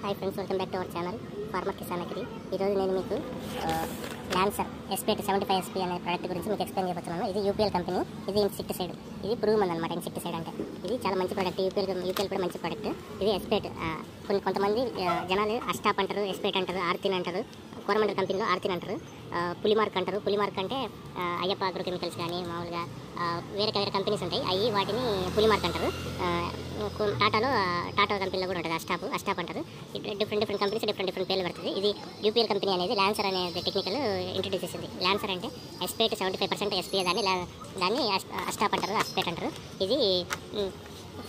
Hi friends, welcome back to our channel farmer Kisan agri. ఈరోజు నేను మీకు ల్యాన్సర్ ఎస్పేట్ 75 SP అనే ప్రోడక్ట్ గురించి మీకు ఎక్స్ప్లెయిన్ చేయబోతున్నాను. ఇది యూపీఎల్ కంపెనీ. ఇది ఇన్సెక్టిసైడ్. ఇది పురుగు మందు అనమాట. ఇన్సెక్టిసైడ్ అంటే ఇది చాలా మంచి ప్రోడక్ట్. యూపీఎల్ కూడా మంచి ప్రోడక్ట్. ఇది ఎస్పేట్. కొంతమంది జనాలు అస్టాప్ అంటారు, ఎస్పేట్ అంటారు, ఆర్తిన్ అంటారు, కోరమండల్ కంపెనీలో ఆర్తిన్ అంటారు, పులిమార్క్ అంటారు. పులిమార్క్ అంటే అయ్యప్ప అగ్రో కెమికల్స్ కానీ మామూలుగా వేరే కంపెనీస్ ఉంటాయి, అవి వాటిని పులిమార్క్ అంటారు. టాటా కంపెనీలో కూడా ఉంటుంది అస్టాప్ అంటారు. డిఫరెంట్ కంపెనీస్ డిఫరెంట్ పేర్లు పడుతుంది. ఇది యూపీఎల్ కంపెనీ అనేది ల్యాన్సర్ అనేది టెక్నికల్ ఇంట్రడ్యూస్ చేసింది. ల్యాన్సర్ అంటే ఎస్పేట్ 75% SP దాన్ని అస్టాప్ అంటారు, అస్పేట్ అంటారు. ఇది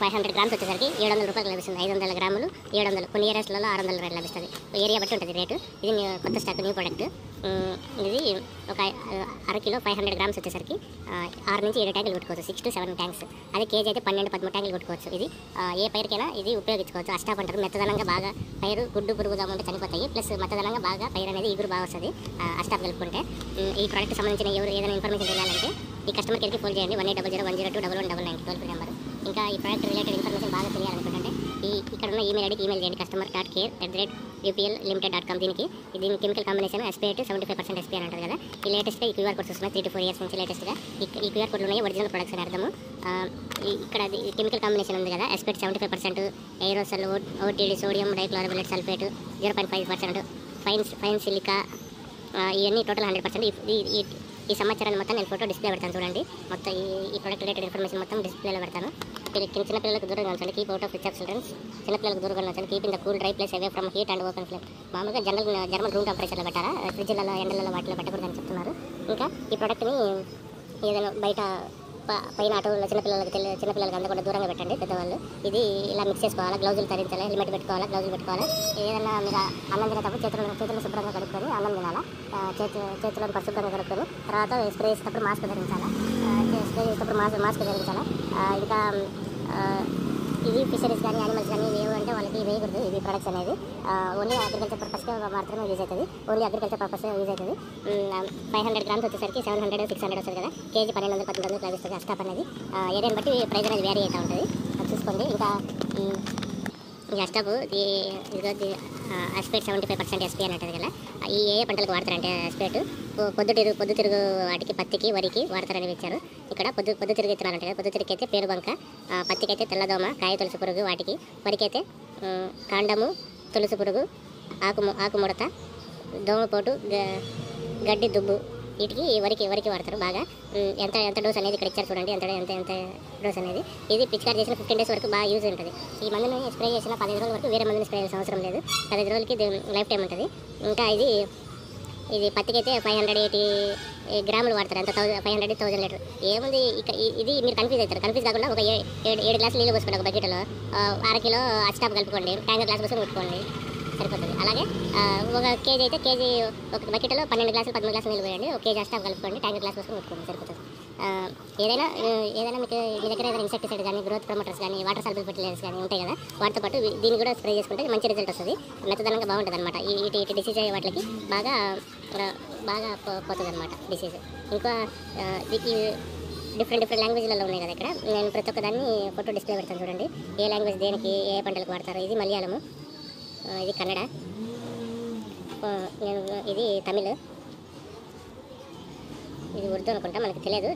500 గ్రామ్స్ వచ్చేసరికి 700 రూపాయలు లభిస్తుంది. 500 గ్రాములు 700, కొన్ని ఏరియాస్లలో 600 లభిస్తుంది. ఏరియా బట్టి ఉంటుంది రేటు. ఇది కొత్త స్టాక్, న్యూ ప్రోడక్ట్. ఇది ఒక అరకిలో 500 గ్రామ్స్ వచ్చేసరికి 6 నుంచి 7 ట్యాంకులు కొట్టుకోవచ్చు. 6 to 7 ట్యాంక్స్. అదే కేజీ అయితే 12-13 ట్యాంకులు కొట్టుకోవచ్చు. ఇది ఏ పైరుకైనా ఇది ఉపయోగించుకోవచ్చు. అస్టాప్ అంటారు. మెత్తదనంగా బాగా పైరు గుడ్డు పురుగుగా ఉంటే చనిపోతాయి. ప్లస్ మెత్తదనంగా బాగా పైరు అనేది ఇగురు బాగా వస్తుంది అస్టాప్ కలుపుకుంటే. ఈ ప్రోడక్ట్ సంబంధించిన ఏదైనా ఇన్ఫర్మేషన్ తెలియాలంటే ఈ కస్టమర్ కేర్కి ఫోన్ చేయండి. 1800-102-1199 టోల్ ఫ్రీ నెంబర్. ఇంకా ఈ ప్రోడక్ట్ రిలేటెడ్ ఇన్ఫర్మేషన్ బాగా తెలియాలనుకుంటే ఇక్కడ ఉన్న ఈమెయిల్ ఐడికి ఈమెయిల్ చేయండి. customer.care@upl-limited.com. దీని కెమికల్ కాంబినేషన్ ఎస్పేట్ 75% SP అని అంటారు కదా. ఈ లేటెస్ట్గా ఈ క్యూఆర్ కోడ్స్ వస్తున్నాయి. 3 to 4 years నుంచి లేటెస్ట్గా ఈ క్యూఆర్ కోడ్లు ఉన్నాయి. ఒరిజినల్ ప్రొడక్ట్స్ అని అర్థము. ఇక్కడ కెమికల్ కాంబినేషన్ ఉంది కదా, ఎస్పేట్ 75%, ఎయిరోసల్, OTT, sodium డైక్లోరోబిలేట్ sulphate 0.5%, fine silica, ఇవన్నీ టోటల్ 100%. ఈ సమాచారాన్ని మొత్తం నేను ఫోటో డిస్ప్లే పెడతాను చూడండి. మొత్తం ఈ ప్రోడక్ట్ రిలేటెడ్ ఇన్ఫర్మేషన్ మొత్తం డిస్ప్లేలో పెడతాను. చిన్నపిల్లలకు దూరంగా ఉంచండి. Keep out of reach of childrens. చిన్నపిల్లలకు దూరంగా ఉంచండి. Keep in the cool dry place away from heat and open flame. మామూలుగా జర్మన్ రూమ్ టెంపరేచర్లో పెట్టారా, ఫ్రిడ్జ్లలో ఎండలలో వాటిలో పెట్టకూడదని చెప్తున్నారు. ఇంకా ఈ ప్రోడక్ట్ని ఏదైనా బయట పైన ఆటోలో చిన్నపిల్లలకి అందకుండా దూరంగా పెట్టండి పెద్దవాళ్ళు. ఇది ఇలా మిక్స్ చేసుకోవాలి. గ్లౌజులు ధరించాలి, హెల్మెట్ పెట్టుకోవాలి, గ్లౌజులు పెట్టుకోవాలి. ఏదైనా మీరు అన్నం తినేటప్పుడు చేతులు శుభ్రంగా కడుక్కొని అన్నం తినాలా. చేతులను పరిశుభ్రంగా కడుక్కొని తర్వాత స్ప్రే చేసేటప్పుడు మాస్క్ ధరించాలా. మాస్క్ ధరించాలా. ఇంకా ఇవి ఫిషరీస్ కానీ యానిమల్స్ కానీ ఏవి అంటే వాళ్ళకి వేయకూడదు. ఇవి ప్రొడక్ట్స్ అనేది ఓన్లీ అగ్రికల్చర్ పర్పస్గా మాత్రమే యూజ్ అవుతుంది. ఓన్లీ అగ్రికల్చర్ పర్పస్గా యూజ్ అవుతుంది. 500 గ్రామ్స్ వచ్చేసరికి 700-600 వస్తుంది కదా. కేజీ 1200-1300 లభిస్తుంది. అస్టాప్ అనేది ఏరియాని బట్టి ప్రైస్ అనేది వేరీ అవుతూ ఉంటుంది. అది చూసుకోండి. ఇంకా ఈ అస్టాప్ ఎస్పేట్ 75% SP అని అంటుంది కదా. ఈ ఏ పంటలకు వాడతారంటే ఎస్పేట్ పొద్దుతిరుగు వాటికి, పత్తికి, వరికి వాడతారని ఇచ్చారు. ఇక్కడ పొద్దుతిరుగు విత్తనాలు ఉంటాయి కదా. పొద్దుతిరుగు అయితే పేరుబంక, పత్తికి అయితే తెల్లదోమ, కాయ తులసి పురుగు, వాటికి వరికి అయితే కాండము తులసి పురుగు, ఆకుముడత, దోమపోటు, గడ్డి దుబ్బు, వీటికి వరికి వాడతారు బాగా. ఎంత డోస్ అనేది ఇక్కడ ఇచ్చారు చూడండి. ఎంత డోస్ అనేది. ఇది పిచికారి చేసిన 15 days వరకు బాగా యూజ్ ఉంటుంది. ఈ మందుని స్ప్రే చేసిన 15 రోజుల వరకు వేరే మందుని స్ప్రే చేయాల్సిన అవసరం లేదు. 15 రోజులకి లైఫ్ టైం ఉంటుంది. ఇంకా ఇది పత్తికి అయితే 580 గ్రాములు వాడతారు. ఎంత 500-1000 లీటర్ ఏముంది. ఇది మీరు కన్ఫ్యూజ్ అవుతారు. కన్ఫ్యూజ్ కాకుండా ఒక 7 గ్లాసులు నీళ్ళు పోసుకోండి. ఒక బకెట్లో 1/2 కిలో అస్టాప్ కలుపుకోండి. ట్యాంకర్ గ్లాస్ పోసుకొని పెట్టుకోండి, సరిపోతుంది. అలాగే ఒక కేజీ అయితే ఒక బకెట్లో 12 గ్లాసులు 13 గ్లాసులు నీళ్ళు పోయండి. ఒక కేజీ అస్టాప్ కలుపుకోండి, ట్యాంకర్ గ్లాస్ పోసుకొని పెట్టుకోండి, సరిపోతుంది. ఏదైనా మీకు మీ దగ్గర ఏదైనా ఇన్సెక్టిసైడ్ కానీ, గ్రోత్ ప్రమోటర్స్ కానీ, వాటర్ సాల్బుల్ ఫెర్టిలైజర్స్ కానీ ఉంటాయి కదా, వాటితో పాటు దీన్ని కూడా స్ప్రే చేసుకుంటే మంచి రిజల్ట్ వస్తుంది. మెత్తదనంగా బాగుంటుంది అనమాట. ఇటు డిసీజ్ అయ్యే వాటికి బాగా పోతుంది అనమాట డిసీజ్. ఇంకా డిఫరెంట్ లాంగ్వేజ్లలో ఉన్నాయి కదా. ఇక్కడ నేను ప్రతి ఒక్క దాన్ని ఫోటో డిస్ప్లే పెడతాను చూడండి. ఏ లాంగ్వేజ్ దేనికి ఏ పంటలకు వాడతారు. ఇది మలయాళము, ఇది కన్నడ, ఇది తమిళ్, ఇది ఉర్దూ అనుకుంటా, మనకు తెలియదు.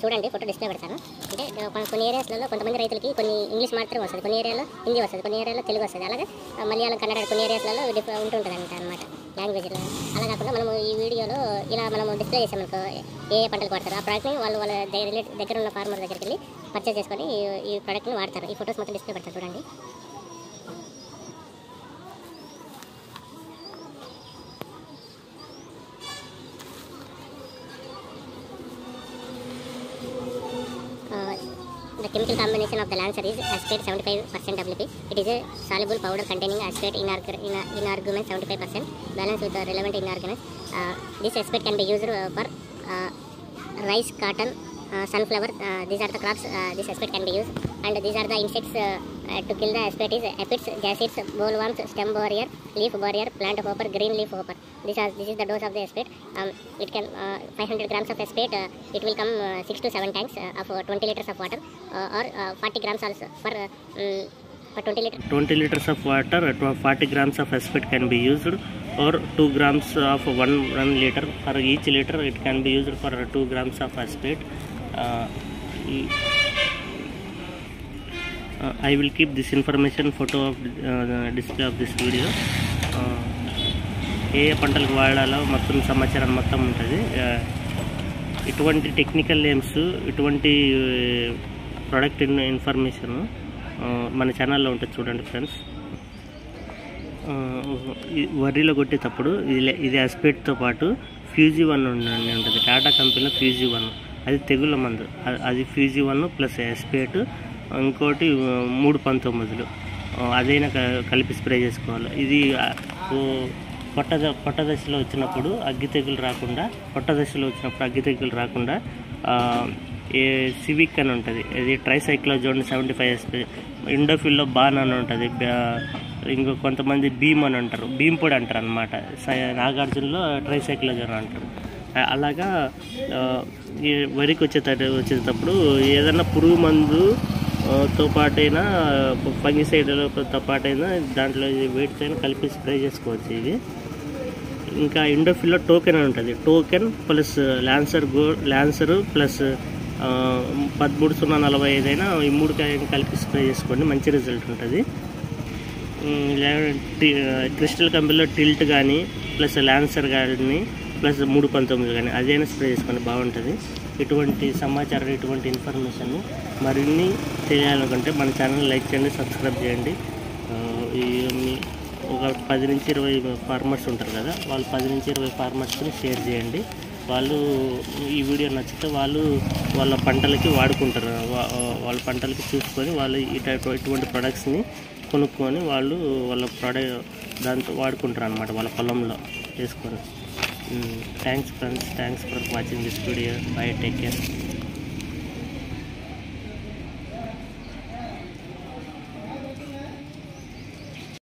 చూడండి, ఫోటో డిస్ప్లే పెడతాను. అంటే కొన్ని ఏరియాస్లలో కొంతమంది రైతులకి కొన్ని ఇంగ్లీష్ మాత్రమే వస్తుంది, కొన్ని ఏరియాలో హిందీ వస్తుంది, కొన్ని ఏరియాలో తెలుగు వస్తుంది. అలాగే మలయాళం, కన్నడ కొన్ని ఏరియాస్లలో ఉంటుంటుంది అనమాట లాంగ్వేజ్లో. అలా కాకుండా మనము ఈ వీడియోలో ఇలా మనము డిస్ప్లే చేసామనుకో ఏ పంటలకు వాడతారు ఆ ప్రోడక్ట్ని వాళ్ళ దగ్గర ఉన్న ఫార్మర్ దగ్గరికి వెళ్ళి పర్చేస్ చేసుకొని ఈ ప్రోడక్ట్ని వాడతారు. ఈ ఫొటోస్ మొత్తం డిస్ప్లే పెడతారు చూడండి. The chemical combination of the Lancer is Aspate 75% WP. It is a soluble powder containing Aspate inorganic 75%, balanced with the relevant inorganics. This Aspate can be used for rice, cotton, sunflower. These are the crops this Aspate can be used. And these are the insects to kill the Aspate is aphids, jassids, bollworms, stem borer, leaf borer, plant hopper, green leaf hopper. This is the dose of the Aspate. It can 500 grams of Aspate. It will come 6 to 7 tanks of 20 liters of water, or 40 grams also for for 20 liters of water, 40 grams of SPET can be used, or 2 grams of 1 liter. For each liter it can be used for 2 grams of SPET. I will keep this information photo of display of this video. ఏ పంటలకు వాడాలో మొత్తం సమాచారం మొత్తం ఉంటుంది. ఇటువంటి technical names, ఇటువంటి product information మన ఛానల్లో ఉంటుంది, చూడండి ఫ్రెండ్స్. వరిలో కొట్టేటప్పుడు ఇది అస్పెట్తో పాటు ఫ్యూజీ1 ఉంటుంది. టాటా కంపెనీలో ఫ్యూజీ1, అది తెగుళ్ళ మందు. అది ఫ్యూజీ1 ప్లస్ అస్పెట్, ఇంకోటి 319 అదైనా కలిపి స్ప్రే చేసుకోవాలి. ఇది పొట్ట దశలో వచ్చినప్పుడు అగ్గి తెగులు రాకుండా సివిక్ అని ఉంటుంది. ఇది ట్రైసైక్లోజోన్ 75 SP. ఇండోఫిల్లో బాన్ అని ఉంటుంది. ఇంకో కొంతమంది భీమ్ అని అంటారు, భీమ్ పొడి అంటారు అనమాట. నాగార్జునలో ట్రైసైక్లోజోన్ అంటారు. అలాగా వరికి వచ్చేటప్పుడు ఏదన్నా పురుగు మందుతో పాటైనా, ఫంగిసైడ్తో పాటైనా దాంట్లో వేటితో కలిపి స్ప్రే చేసుకోవచ్చు. ఇది ఇంకా ఇండోఫిల్లో టోకెన్ అని ఉంటుంది. టోకెన్ ప్లస్ ల్యాన్సర్ ప్లస్ 13-0-45 అయినా ఈ 3 కలిపి స్ప్రే చేసుకోండి, మంచి రిజల్ట్ ఉంటుంది. క్రిస్టల్ కంపెనీలో టిల్ట్ కానీ ప్లస్ ల్యాన్సర్ కానీ ప్లస్ 319 కానీ అదైనా స్ప్రే చేసుకోండి, బాగుంటుంది. ఇటువంటి సమాచారం, ఇటువంటి ఇన్ఫర్మేషన్ మరిన్ని తెలియాలనుకుంటే మన ఛానల్ లైక్ చేయండి, సబ్స్క్రైబ్ చేయండి. ఒక 10-20 ఫార్మర్స్ ఉంటారు కదా, వాళ్ళు 10-20 ఫార్మర్స్ని షేర్ చేయండి. వాళ్ళు ఈ వీడియో నచ్చితే వాళ్ళ పంటలకి వాడుకుంటారు. వాళ్ళ పంటలకి చూసుకొని వాళ్ళు ఇటువంటి ప్రొడక్ట్స్ని కొనుక్కొని వాళ్ళు వాళ్ళ దాంతో వాడుకుంటారు అన్నమాట, వాళ్ళ పొలంలో వేసుకొని. Thanks friends, thanks for watching this video. By, take care.